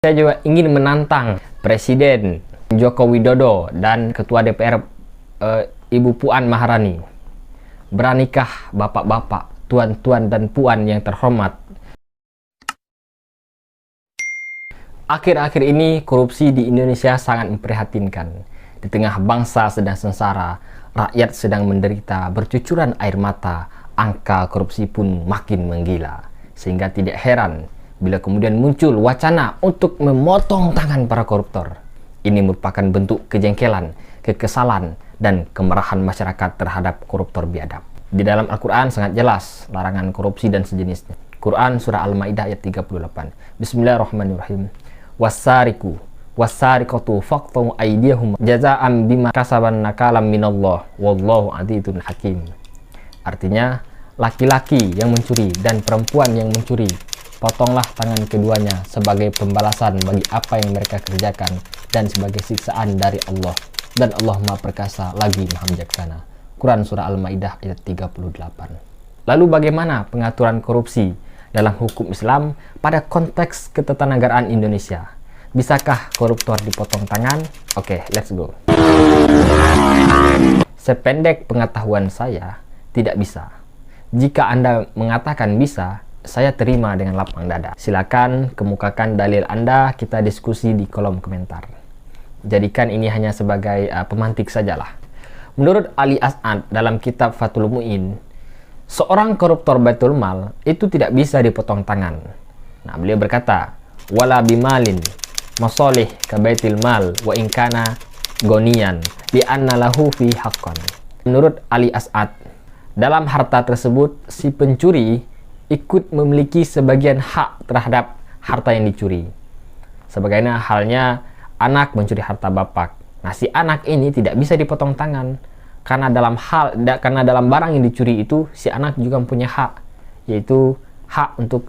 Saya juga ingin menantang Presiden Joko Widodo dan Ketua DPR Ibu Puan Maharani. Beranikah bapak-bapak, tuan-tuan dan puan yang terhormat? Akhir-akhir ini korupsi di Indonesia sangat memprihatinkan. Di tengah bangsa sedang sengsara, rakyat sedang menderita, bercucuran air mata, angka korupsi pun makin menggila. Sehingga tidak heran bila kemudian muncul wacana untuk memotong tangan para koruptor. Ini merupakan bentuk kejengkelan, kekesalan, dan kemarahan masyarakat terhadap koruptor biadab. Di dalam Al-Quran sangat jelas larangan korupsi dan sejenisnya. Quran Surah Al-Ma'idah ayat 38. Bismillahirrahmanirrahim. Wassariku wassariqatu faqtu aydiyahum jaza'an bima kasaban nakalam minallah wallahu azizun hakim. Artinya, laki-laki yang mencuri dan perempuan yang mencuri, potonglah tangan keduanya sebagai pembalasan bagi apa yang mereka kerjakan dan sebagai siksaan dari Allah. Dan Allah Maha Perkasa lagi Maha Bijaksana. Quran Surah Al-Ma'idah ayat 38. Lalu bagaimana pengaturan korupsi dalam hukum Islam pada konteks ketatanegaraan Indonesia? Bisakah koruptor dipotong tangan? Oke, let's go. Sependek pengetahuan saya, tidak bisa. Jika Anda mengatakan bisa, saya terima dengan lapang dada. Silakan kemukakan dalil Anda, kita diskusi di kolom komentar. Jadikan ini hanya sebagai pemantik sajalah. Menurut Ali As'ad dalam kitab Fathul Mu'in, seorang koruptor Baitul Mal itu tidak bisa dipotong tangan. Nah, beliau berkata, wala bimalin masolih ka baitil mal wa inkana gonian bi anna lahu fi haqqan. Menurut Ali As'ad, dalam harta tersebut si pencuri ikut memiliki sebagian hak terhadap harta yang dicuri. Sebagaimana halnya anak mencuri harta bapak. Nah, si anak ini tidak bisa dipotong tangan karena dalam barang yang dicuri itu si anak juga mempunyai hak, yaitu hak untuk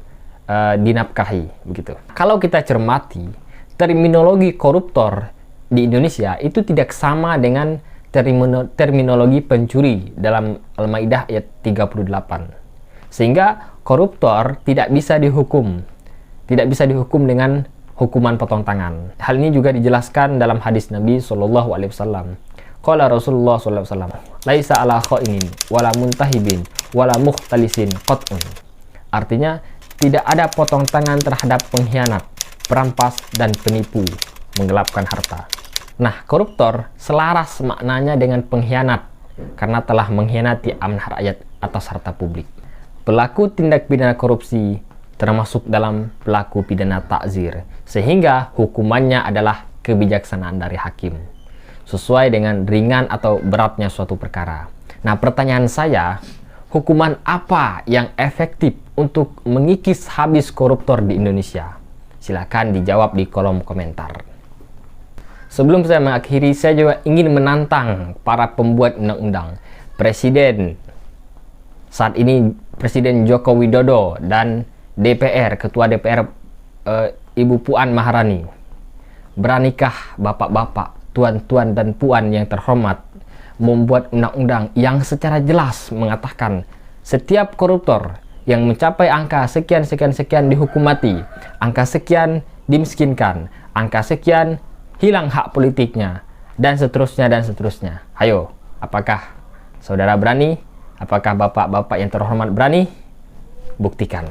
dinafkahi, begitu. Kalau kita cermati, terminologi koruptor di Indonesia itu tidak sama dengan terminologi pencuri dalam Al-Maidah ayat 38. Sehingga koruptor tidak bisa dihukum dengan hukuman potong tangan. Hal ini juga dijelaskan dalam hadis Nabi SAW. Qala Rasulullah SAW, laisa ala kha'inin wala muntahibin wala mukhtalisin qat'un. Artinya, tidak ada potong tangan terhadap pengkhianat, perampas, dan penipu menggelapkan harta. Nah, koruptor selaras maknanya dengan pengkhianat karena telah mengkhianati amanah rakyat atas harta publik. Pelaku tindak pidana korupsi termasuk dalam pelaku pidana takzir, sehingga hukumannya adalah kebijaksanaan dari hakim, sesuai dengan ringan atau beratnya suatu perkara. Nah, pertanyaan saya, hukuman apa yang efektif untuk mengikis habis koruptor di Indonesia? Silakan dijawab di kolom komentar. Sebelum saya mengakhiri, saya juga ingin menantang para pembuat undang-undang, Presiden saat ini, Presiden Joko Widodo dan DPR, Ketua DPR Ibu Puan Maharani. Beranikah bapak-bapak, tuan-tuan dan puan yang terhormat membuat undang-undang yang secara jelas mengatakan setiap koruptor yang mencapai angka sekian dihukum mati, angka sekian dimiskinkan, angka sekian hilang hak politiknya, dan seterusnya dan seterusnya. Ayo, apakah saudara berani? Apakah bapak-bapak yang terhormat berani? Buktikan.